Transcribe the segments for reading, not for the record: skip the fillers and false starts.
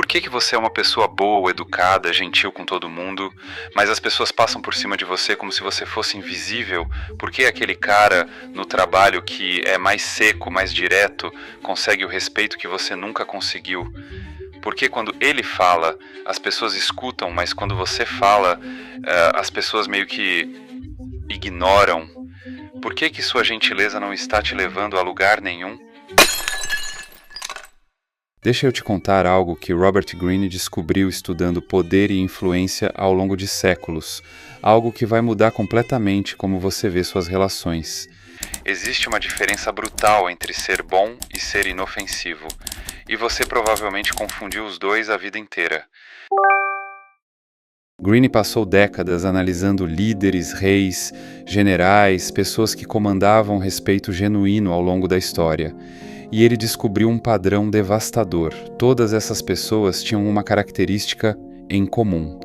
Por que você é uma pessoa boa, educada, gentil com todo mundo, mas as pessoas passam por cima de você como se você fosse invisível? Por que aquele cara no trabalho que é mais seco, mais direto, consegue o respeito que você nunca conseguiu? Por que quando ele fala, as pessoas escutam, mas quando você fala, as pessoas meio que ignoram? Por que sua gentileza não está te levando a lugar nenhum? Deixa eu te contar algo que Robert Greene descobriu estudando poder e influência ao longo de séculos, algo que vai mudar completamente como você vê suas relações. Existe uma diferença brutal entre ser bom e ser inofensivo, e você provavelmente confundiu os dois a vida inteira. Greene passou décadas analisando líderes, reis, generais, pessoas que comandavam respeito genuíno ao longo da história. E ele descobriu um padrão devastador. Todas essas pessoas tinham uma característica em comum.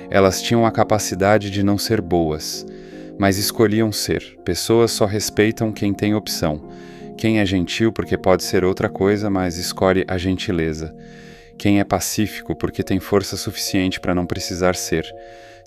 Elas tinham a capacidade de não ser boas, mas escolhiam ser. Pessoas só respeitam quem tem opção. Quem é gentil porque pode ser outra coisa, mas escolhe a gentileza. Quem é pacífico porque tem força suficiente para não precisar ser.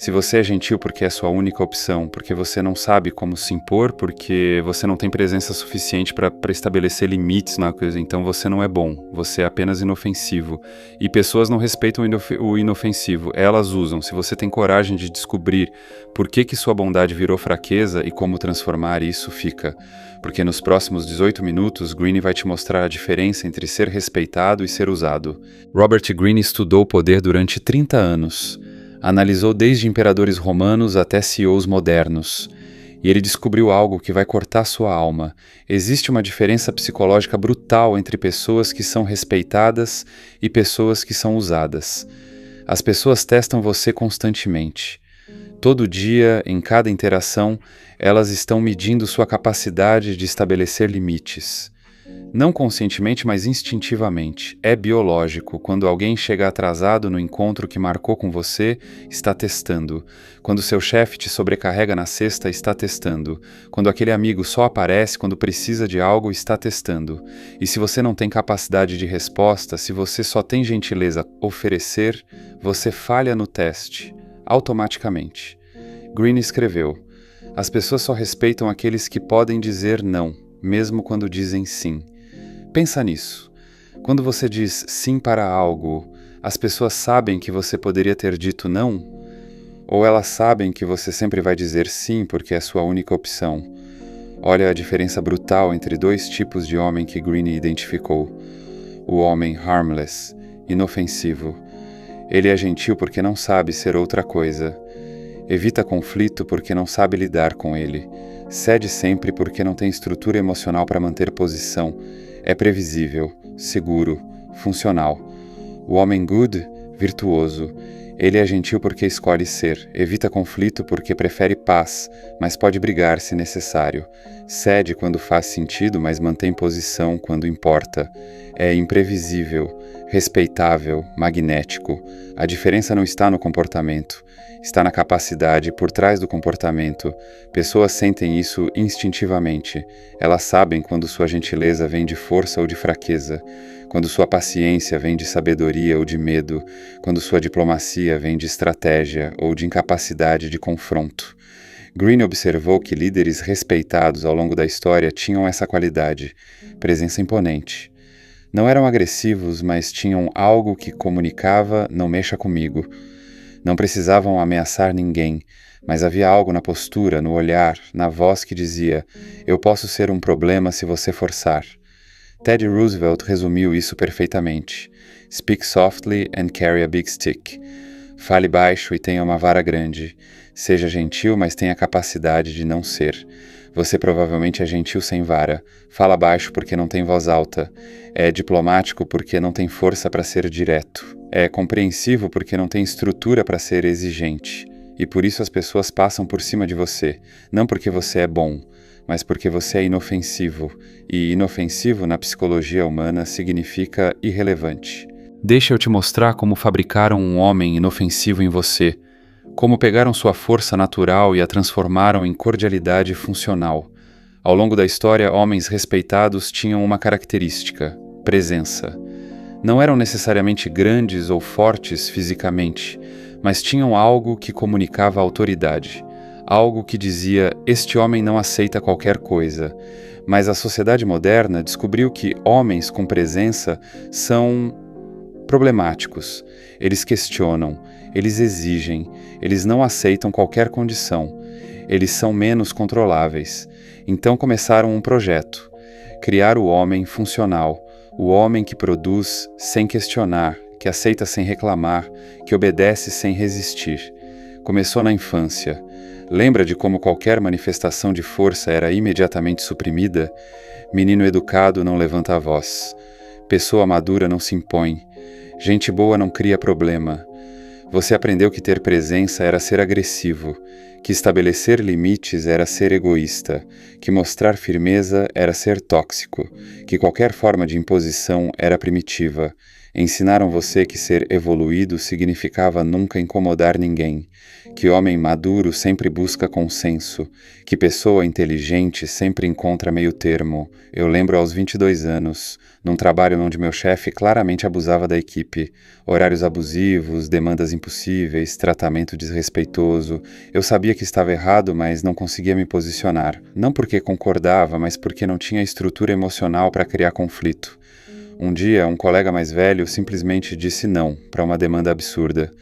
Se você é gentil porque é sua única opção, porque você não sabe como se impor, porque você não tem presença suficiente para estabelecer limites na coisa, então você não é bom, você é apenas inofensivo. E pessoas não respeitam o inofensivo, elas usam. Se você tem coragem de descobrir por que sua bondade virou fraqueza e como transformar isso, fica. Porque nos próximos 18 minutos, Greene vai te mostrar a diferença entre ser respeitado e ser usado. Robert Greene estudou o poder durante 30 anos. Analisou desde imperadores romanos até CEOs modernos. E ele descobriu algo que vai cortar sua alma. Existe uma diferença psicológica brutal entre pessoas que são respeitadas e pessoas que são usadas. As pessoas testam você constantemente. Todo dia, em cada interação, elas estão medindo sua capacidade de estabelecer limites. Não conscientemente, mas instintivamente. É biológico. Quando alguém chega atrasado no encontro que marcou com você, está testando. Quando seu chefe te sobrecarrega na sexta, está testando. Quando aquele amigo só aparece quando precisa de algo, está testando. E se você não tem capacidade de resposta, se você só tem gentileza a oferecer, você falha no teste, automaticamente. Greene escreveu: as pessoas só respeitam aqueles que podem dizer não, mesmo quando dizem sim. Pensa nisso. Quando você diz sim para algo, as pessoas sabem que você poderia ter dito não? Ou elas sabem que você sempre vai dizer sim porque é sua única opção? Olha a diferença brutal entre dois tipos de homem que Greene identificou. O homem harmless, inofensivo. Ele é gentil porque não sabe ser outra coisa. Evita conflito porque não sabe lidar com ele. Cede sempre porque não tem estrutura emocional para manter posição. É previsível, seguro, funcional. O homem good, virtuoso. Ele é gentil porque escolhe ser. Evita conflito porque prefere paz, mas pode brigar se necessário. Cede quando faz sentido, mas mantém posição quando importa. É imprevisível, respeitável, magnético. A diferença não está no comportamento. Está na capacidade por trás do comportamento. Pessoas sentem isso instintivamente. Elas sabem quando sua gentileza vem de força ou de fraqueza, quando sua paciência vem de sabedoria ou de medo, quando sua diplomacia vem de estratégia ou de incapacidade de confronto. Greene observou que líderes respeitados ao longo da história tinham essa qualidade, presença imponente. Não eram agressivos, mas tinham algo que comunicava: não mexa comigo. Não precisavam ameaçar ninguém, mas havia algo na postura, no olhar, na voz que dizia: eu posso ser um problema se você forçar. Teddy Roosevelt resumiu isso perfeitamente. Speak softly and carry a big stick. Fale baixo e tenha uma vara grande. Seja gentil, mas tenha a capacidade de não ser. Você provavelmente é gentil sem vara. Fala baixo porque não tem voz alta. É diplomático porque não tem força para ser direto. É compreensivo porque não tem estrutura para ser exigente. E por isso as pessoas passam por cima de você. Não porque você é bom, mas porque você é inofensivo. E inofensivo na psicologia humana significa irrelevante. Deixa eu te mostrar como fabricaram um homem inofensivo em você. Como pegaram sua força natural e a transformaram em cordialidade funcional. Ao longo da história, homens respeitados tinham uma característica: presença. Não eram necessariamente grandes ou fortes fisicamente, mas tinham algo que comunicava autoridade, algo que dizia: este homem não aceita qualquer coisa. Mas a sociedade moderna descobriu que homens com presença são problemáticos. Eles questionam, eles exigem, eles não aceitam qualquer condição. Eles são menos controláveis. Então começaram um projeto: criar o homem funcional, o homem que produz sem questionar, que aceita sem reclamar, que obedece sem resistir. Começou na infância. Lembra de como qualquer manifestação de força era imediatamente suprimida? Menino educado não levanta a voz. Pessoa madura não se impõe. Gente boa não cria problema. Você aprendeu que ter presença era ser agressivo, que estabelecer limites era ser egoísta, que mostrar firmeza era ser tóxico, que qualquer forma de imposição era primitiva. Ensinaram você que ser evoluído significava nunca incomodar ninguém, que homem maduro sempre busca consenso, que pessoa inteligente sempre encontra meio termo. Eu lembro aos 22 anos, num trabalho onde meu chefe claramente abusava da equipe. Horários abusivos, demandas impossíveis, tratamento desrespeitoso. Eu sabia que estava errado, mas não conseguia me posicionar. Não porque concordava, mas porque não tinha estrutura emocional para criar conflito. Um dia, um colega mais velho simplesmente disse não para uma demanda absurda.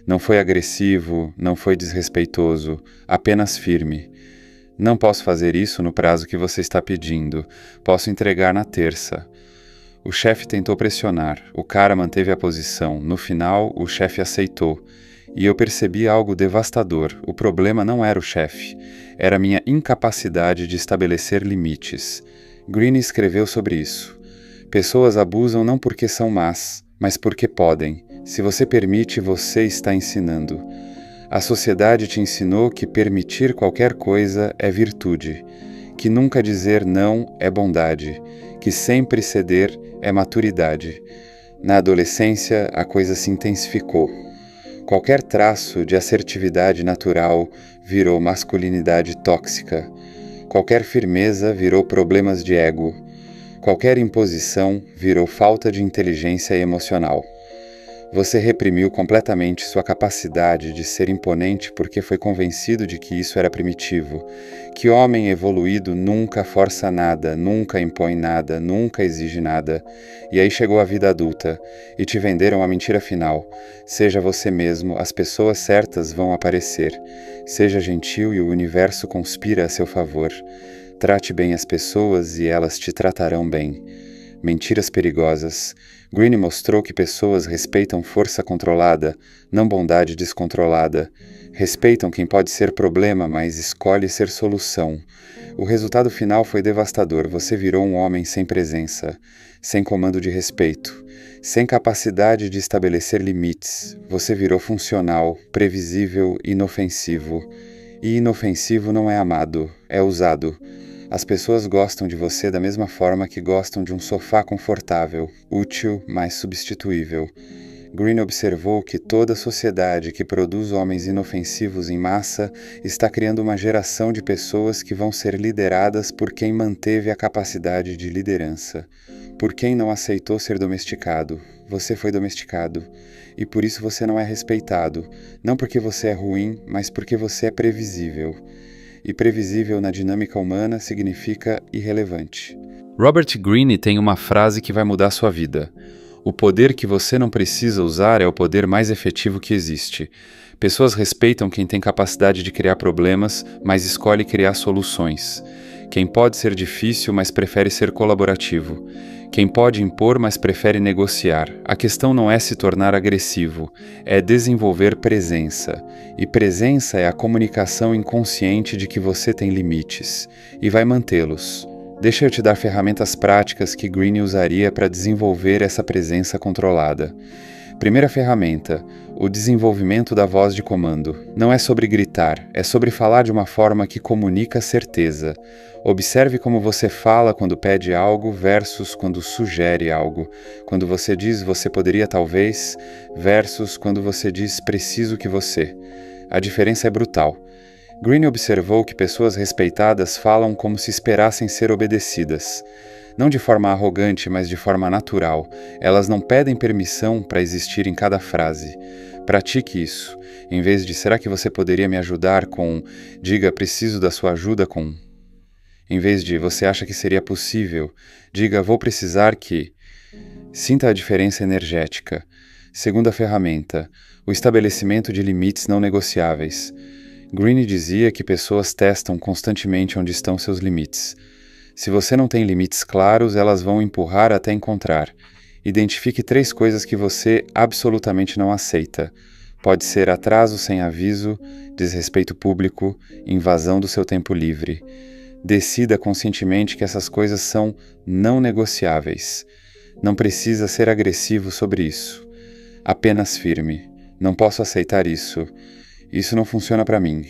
Não foi agressivo, não foi desrespeitoso, apenas firme. Não posso fazer isso no prazo que você está pedindo. Posso entregar na terça. O chefe tentou pressionar, o cara manteve a posição. No final, o chefe aceitou. E eu percebi algo devastador. O problema não era o chefe, era a minha incapacidade de estabelecer limites. Greene escreveu sobre isso. Pessoas abusam não porque são más, mas porque podem. Se você permite, você está ensinando. A sociedade te ensinou que permitir qualquer coisa é virtude, que nunca dizer não é bondade, que sempre ceder é maturidade. Na adolescência, a coisa se intensificou. Qualquer traço de assertividade natural virou masculinidade tóxica. Qualquer firmeza virou problemas de ego. Qualquer imposição virou falta de inteligência emocional. Você reprimiu completamente sua capacidade de ser imponente porque foi convencido de que isso era primitivo, que homem evoluído nunca força nada, nunca impõe nada, nunca exige nada. E aí chegou a vida adulta, e te venderam a mentira final. Seja você mesmo, as pessoas certas vão aparecer. Seja gentil e o universo conspira a seu favor. Trate bem as pessoas e elas te tratarão bem. Mentiras perigosas. Greene mostrou que pessoas respeitam força controlada, não bondade descontrolada. Respeitam quem pode ser problema, mas escolhe ser solução. O resultado final foi devastador. Você virou um homem sem presença, sem comando de respeito, sem capacidade de estabelecer limites. Você virou funcional, previsível, inofensivo. E inofensivo não é amado, é usado. As pessoas gostam de você da mesma forma que gostam de um sofá confortável, útil, mas substituível. Greene observou que toda sociedade que produz homens inofensivos em massa está criando uma geração de pessoas que vão ser lideradas por quem manteve a capacidade de liderança, por quem não aceitou ser domesticado. Você foi domesticado, e por isso você não é respeitado, não porque você é ruim, mas porque você é previsível. E previsível na dinâmica humana significa irrelevante. Robert Greene tem uma frase que vai mudar sua vida. O poder que você não precisa usar é o poder mais efetivo que existe. Pessoas respeitam quem tem capacidade de criar problemas, mas escolhe criar soluções. Quem pode ser difícil, mas prefere ser colaborativo. Quem pode impor, mas prefere negociar. A questão não é se tornar agressivo, é desenvolver presença. E presença é a comunicação inconsciente de que você tem limites, e vai mantê-los. Deixa eu te dar ferramentas práticas que Greene usaria para desenvolver essa presença controlada. Primeira ferramenta, o desenvolvimento da voz de comando. Não é sobre gritar, é sobre falar de uma forma que comunica certeza. Observe como você fala quando pede algo versus quando sugere algo. Quando você diz você poderia talvez versus quando você diz preciso que você. A diferença é brutal. Greene observou que pessoas respeitadas falam como se esperassem ser obedecidas. Não de forma arrogante, mas de forma natural. Elas não pedem permissão para existir em cada frase. Pratique isso. Em vez de será que você poderia me ajudar com diga preciso da sua ajuda com. Em vez de você acha que seria possível, diga vou precisar que. Sinta a diferença energética. Segunda ferramenta, o estabelecimento de limites não negociáveis. Greene dizia que pessoas testam constantemente onde estão seus limites. Se você não tem limites claros, elas vão empurrar até encontrar. Identifique 3 coisas que você absolutamente não aceita. Pode ser atraso sem aviso, desrespeito público, invasão do seu tempo livre. Decida conscientemente que essas coisas são não negociáveis. Não precisa ser agressivo sobre isso. Apenas firme. Não posso aceitar isso. Isso não funciona para mim.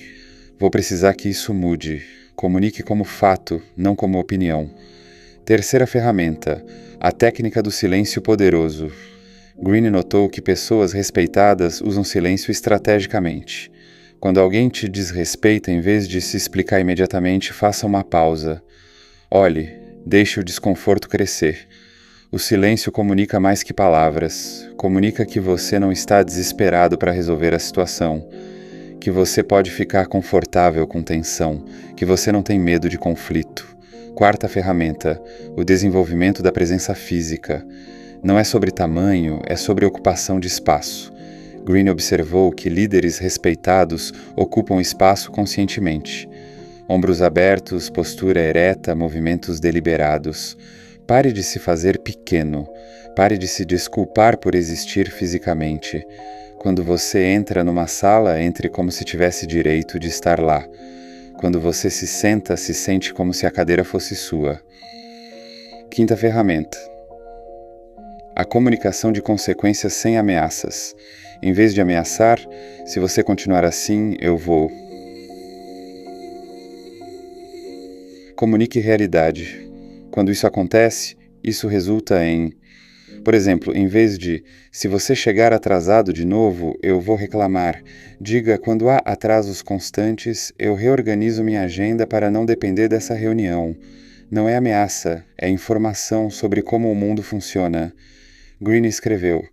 Vou precisar que isso mude. Comunique como fato, não como opinião. Terceira ferramenta, a técnica do silêncio poderoso. Greene notou que pessoas respeitadas usam silêncio estrategicamente. Quando alguém te desrespeita, em vez de se explicar imediatamente, faça uma pausa. Olhe, deixe o desconforto crescer. O silêncio comunica mais que palavras. Comunica que você não está desesperado para resolver a situação, que você pode ficar confortável com tensão, que você não tem medo de conflito. Quarta ferramenta, o desenvolvimento da presença física. Não é sobre tamanho, é sobre ocupação de espaço. Greene observou que líderes respeitados ocupam espaço conscientemente. Ombros abertos, postura ereta, movimentos deliberados. Pare de se fazer pequeno. Pare de se desculpar por existir fisicamente. Quando você entra numa sala, entre como se tivesse direito de estar lá. Quando você se senta, se sente como se a cadeira fosse sua. Quinta ferramenta. A comunicação de consequências sem ameaças. Em vez de ameaçar, se você continuar assim, eu vou. Comunique realidade. Quando isso acontece, isso resulta em... Por exemplo, em vez de, se você chegar atrasado de novo, eu vou reclamar. Diga, quando há atrasos constantes, eu reorganizo minha agenda para não depender dessa reunião. Não é ameaça, é informação sobre como o mundo funciona. Greene escreveu,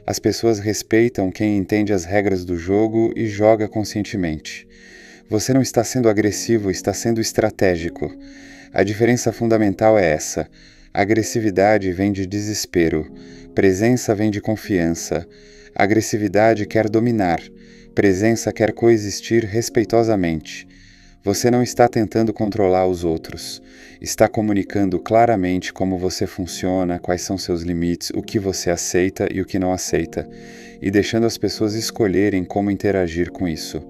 as pessoas respeitam quem entende as regras do jogo e joga conscientemente. Você não está sendo agressivo, está sendo estratégico. A diferença fundamental é essa. Agressividade vem de desespero. Presença vem de confiança. Agressividade quer dominar. Presença quer coexistir respeitosamente. Você não está tentando controlar os outros. Está comunicando claramente como você funciona, quais são seus limites, o que você aceita e o que não aceita, e deixando as pessoas escolherem como interagir com isso.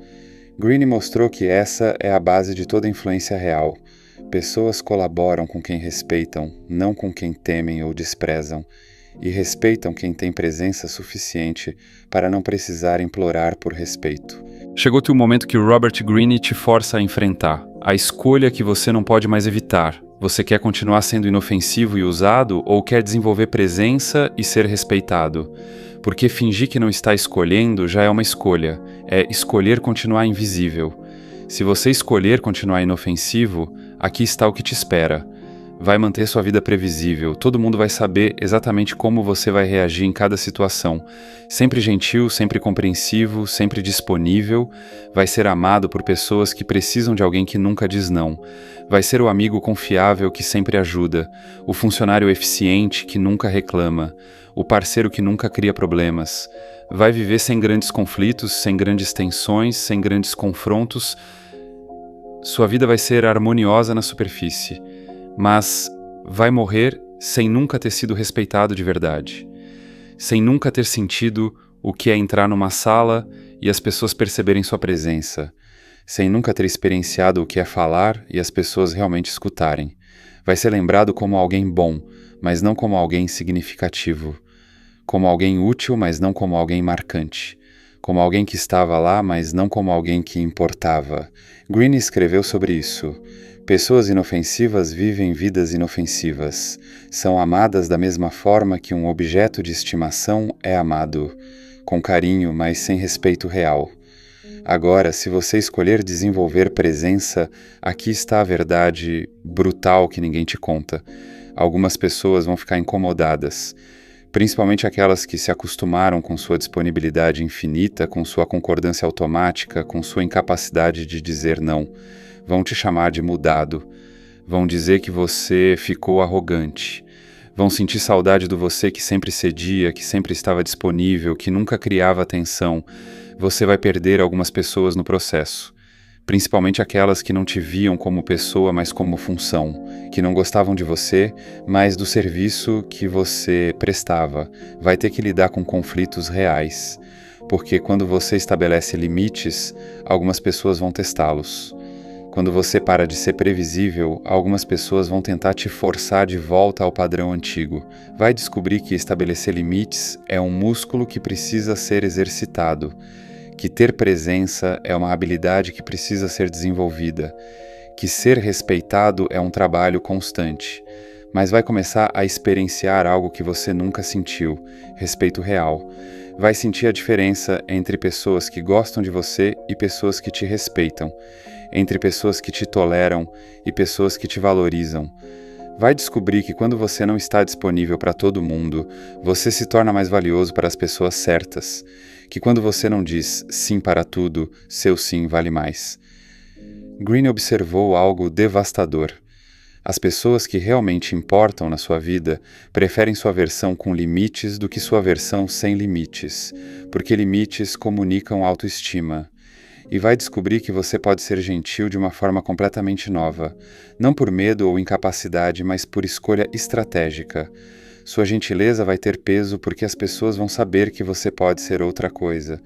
Greene mostrou que essa é a base de toda influência real. Pessoas colaboram com quem respeitam, não com quem temem ou desprezam, e respeitam quem tem presença suficiente para não precisar implorar por respeito. Chegou-te o momento que Robert Greene te força a enfrentar, a escolha que você não pode mais evitar. Você quer continuar sendo inofensivo e usado ou quer desenvolver presença e ser respeitado? Porque fingir que não está escolhendo já é uma escolha, é escolher continuar invisível. Se você escolher continuar inofensivo, aqui está o que te espera. Vai manter sua vida previsível, todo mundo vai saber exatamente como você vai reagir em cada situação. Sempre gentil, sempre compreensivo, sempre disponível. Vai ser amado por pessoas que precisam de alguém que nunca diz não. Vai ser o amigo confiável que sempre ajuda, o funcionário eficiente que nunca reclama, o parceiro que nunca cria problemas. Vai viver sem grandes conflitos, sem grandes tensões, sem grandes confrontos. Sua vida vai ser harmoniosa na superfície. Mas vai morrer sem nunca ter sido respeitado de verdade, sem nunca ter sentido o que é entrar numa sala e as pessoas perceberem sua presença, sem nunca ter experienciado o que é falar e as pessoas realmente escutarem. Vai ser lembrado como alguém bom, mas não como alguém significativo, como alguém útil, mas não como alguém marcante, como alguém que estava lá, mas não como alguém que importava. Greene escreveu sobre isso. Pessoas inofensivas vivem vidas inofensivas. São amadas da mesma forma que um objeto de estimação é amado, com carinho, mas sem respeito real. Agora, se você escolher desenvolver presença, aqui está a verdade brutal que ninguém te conta. Algumas pessoas vão ficar incomodadas, principalmente aquelas que se acostumaram com sua disponibilidade infinita, com sua concordância automática, com sua incapacidade de dizer não. Vão te chamar de mudado. Vão dizer que você ficou arrogante. Vão sentir saudade do você que sempre cedia, que sempre estava disponível, que nunca criava atenção. Você vai perder algumas pessoas no processo. Principalmente aquelas que não te viam como pessoa, mas como função, que não gostavam de você, mas do serviço que você prestava. Vai ter que lidar com conflitos reais, porque quando você estabelece limites, algumas pessoas vão testá-los. Quando você para de ser previsível, algumas pessoas vão tentar te forçar de volta ao padrão antigo. Vai descobrir que estabelecer limites é um músculo que precisa ser exercitado, que ter presença é uma habilidade que precisa ser desenvolvida, que ser respeitado é um trabalho constante, mas vai começar a experienciar algo que você nunca sentiu, respeito real. Vai sentir a diferença entre pessoas que gostam de você e pessoas que te respeitam, entre pessoas que te toleram e pessoas que te valorizam. Vai descobrir que quando você não está disponível para todo mundo, você se torna mais valioso para as pessoas certas, que quando você não diz sim para tudo, seu sim vale mais. Greene observou algo devastador. As pessoas que realmente importam na sua vida preferem sua versão com limites do que sua versão sem limites, porque limites comunicam autoestima. E vai descobrir que você pode ser gentil de uma forma completamente nova, não por medo ou incapacidade, mas por escolha estratégica. Sua gentileza vai ter peso porque as pessoas vão saber que você pode ser outra coisa.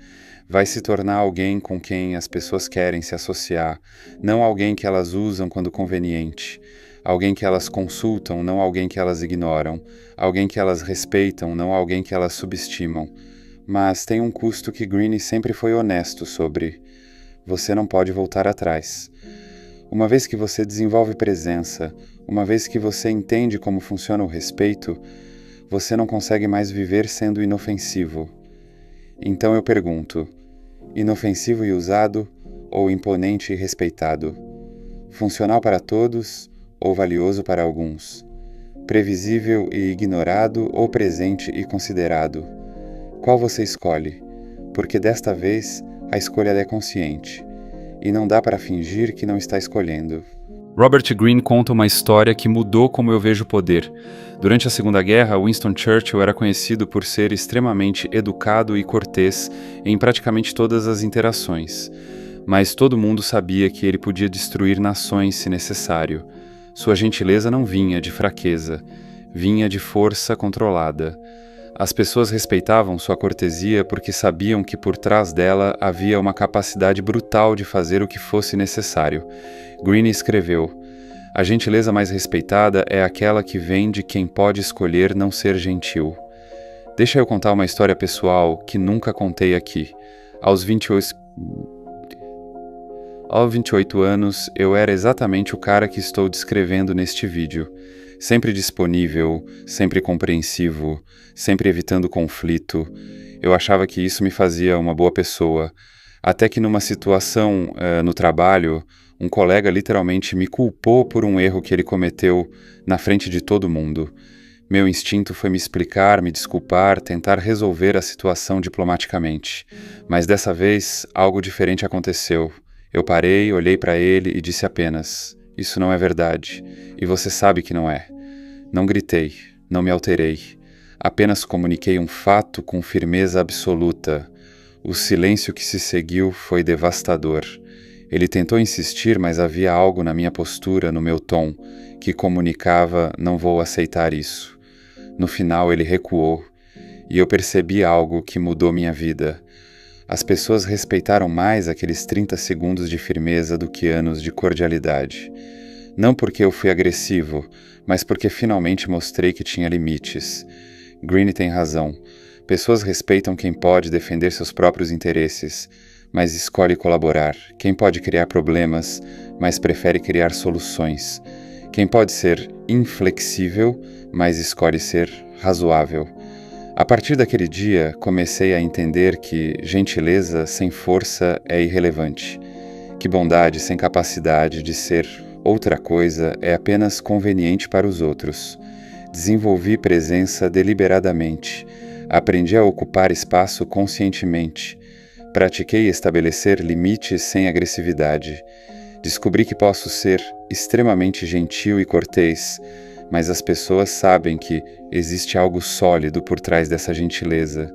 Vai se tornar alguém com quem as pessoas querem se associar, não alguém que elas usam quando conveniente. Alguém que elas consultam, não alguém que elas ignoram. Alguém que elas respeitam, não alguém que elas subestimam. Mas tem um custo que Greene sempre foi honesto sobre. Você não pode voltar atrás. Uma vez que você desenvolve presença, uma vez que você entende como funciona o respeito, você não consegue mais viver sendo inofensivo. Então eu pergunto, inofensivo e usado ou imponente e respeitado? Funcional para todos ou valioso para alguns? Previsível e ignorado ou presente e considerado? Qual você escolhe? Porque desta vez a escolha é consciente, e não dá para fingir que não está escolhendo. Robert Greene conta uma história que mudou como eu vejo o poder. Durante a Segunda Guerra, Winston Churchill era conhecido por ser extremamente educado e cortês em praticamente todas as interações. Mas todo mundo sabia que ele podia destruir nações se necessário. Sua gentileza não vinha de fraqueza, vinha de força controlada. As pessoas respeitavam sua cortesia porque sabiam que por trás dela havia uma capacidade brutal de fazer o que fosse necessário. Greene escreveu: "A gentileza mais respeitada é aquela que vem de quem pode escolher não ser gentil." Deixa eu contar uma história pessoal que nunca contei aqui. Aos 28 anos, eu era exatamente o cara que estou descrevendo neste vídeo. Sempre disponível, sempre compreensivo, sempre evitando conflito. Eu achava que isso me fazia uma boa pessoa. Até que numa situação no trabalho, um colega literalmente me culpou por um erro que ele cometeu na frente de todo mundo. Meu instinto foi me explicar, me desculpar, tentar resolver a situação diplomaticamente. Mas dessa vez, algo diferente aconteceu. Eu parei, olhei para ele e disse apenas: "Isso não é verdade, e você sabe que não é." Não gritei, não me alterei. Apenas comuniquei um fato com firmeza absoluta. O silêncio que se seguiu foi devastador. Ele tentou insistir, mas havia algo na minha postura, no meu tom, que comunicava: "Não vou aceitar isso." No final ele recuou, e eu percebi algo que mudou minha vida. As pessoas respeitaram mais aqueles 30 segundos de firmeza do que anos de cordialidade. Não porque eu fui agressivo, mas porque finalmente mostrei que tinha limites. Greene tem razão. Pessoas respeitam quem pode defender seus próprios interesses, mas escolhe colaborar. Quem pode criar problemas, mas prefere criar soluções. Quem pode ser inflexível, mas escolhe ser razoável. A partir daquele dia, comecei a entender que gentileza sem força é irrelevante, que bondade sem capacidade de ser outra coisa é apenas conveniente para os outros, Desenvolvi presença deliberadamente. Aprendi a ocupar espaço conscientemente. Pratiquei estabelecer limites sem agressividade. Descobri que posso ser extremamente gentil e cortês, mas as pessoas sabem que existe algo sólido por trás dessa gentileza.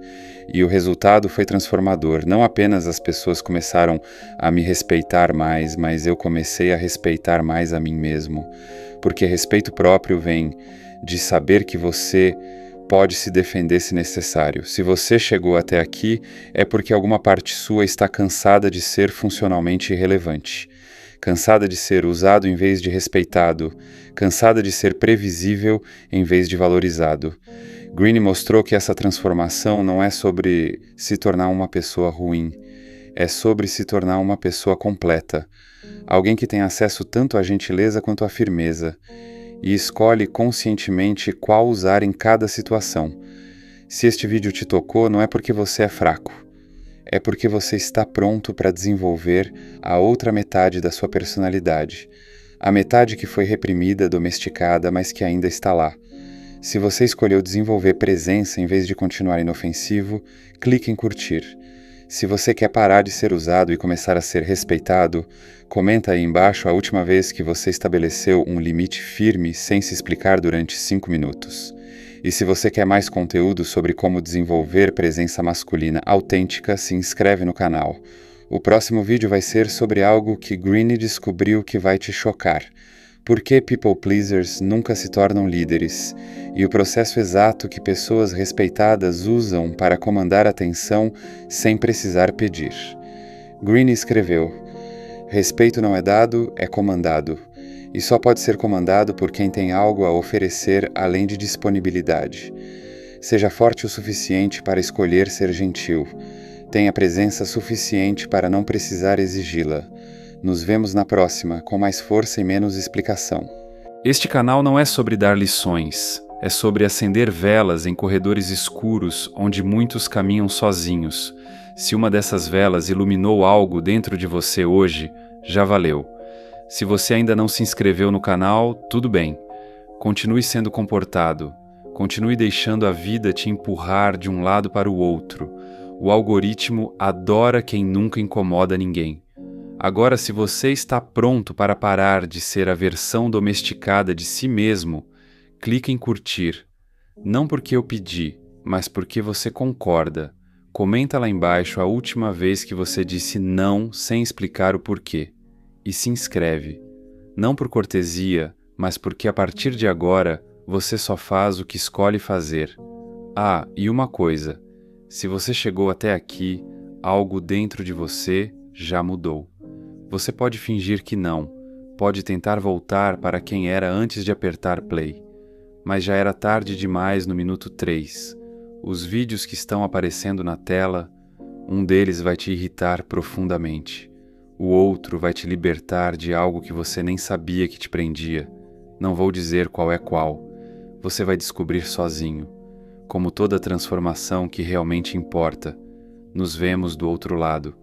E o resultado foi transformador. Não apenas as pessoas começaram a me respeitar mais, mas eu comecei a respeitar mais a mim mesmo. Porque respeito próprio vem de saber que você pode se defender se necessário. Se você chegou até aqui, é porque alguma parte sua está cansada de ser funcionalmente irrelevante. Cansada de ser usado em vez de respeitado, cansada de ser previsível em vez de valorizado. Greene mostrou que essa transformação não é sobre se tornar uma pessoa ruim, é sobre se tornar uma pessoa completa, alguém que tem acesso tanto à gentileza quanto à firmeza, e escolhe conscientemente qual usar em cada situação. Se este vídeo te tocou, não é porque você é fraco, é porque você está pronto para desenvolver a outra metade da sua personalidade, a metade que foi reprimida, domesticada, mas que ainda está lá. Se você escolheu desenvolver presença em vez de continuar inofensivo, clique em curtir. Se você quer parar de ser usado e começar a ser respeitado, comenta aí embaixo a última vez que você estabeleceu um limite firme sem se explicar durante 5 minutos. E se você quer mais conteúdo sobre como desenvolver presença masculina autêntica, se inscreve no canal. O próximo vídeo vai ser sobre algo que Greene descobriu que vai te chocar. Por que people pleasers nunca se tornam líderes? E o processo exato que pessoas respeitadas usam para comandar a atenção sem precisar pedir. Greene escreveu: respeito não é dado, é comandado. E só pode ser comandado por quem tem algo a oferecer além de disponibilidade. Seja forte o suficiente para escolher ser gentil. Tenha presença suficiente para não precisar exigi-la. Nos vemos na próxima, com mais força e menos explicação. Este canal não é sobre dar lições, é sobre acender velas em corredores escuros onde muitos caminham sozinhos. Se uma dessas velas iluminou algo dentro de você hoje, já valeu. Se você ainda não se inscreveu no canal, tudo bem. Continue sendo comportado. Continue deixando a vida te empurrar de um lado para o outro. O algoritmo adora quem nunca incomoda ninguém. Agora, se você está pronto para parar de ser a versão domesticada de si mesmo, clique em curtir. Não porque eu pedi, mas porque você concorda. Comenta lá embaixo a última vez que você disse não sem explicar o porquê. E se inscreve, não por cortesia, mas porque a partir de agora você só faz o que escolhe fazer. Ah, e uma coisa, se você chegou até aqui, algo dentro de você já mudou. Você pode fingir que não, pode tentar voltar para quem era antes de apertar play, mas já era tarde demais no minuto 3. Os vídeos que estão aparecendo na tela, um deles vai te irritar profundamente. O outro vai te libertar de algo que você nem sabia que te prendia. Não vou dizer qual é qual. Você vai descobrir sozinho. Como toda transformação que realmente importa. Nos vemos do outro lado.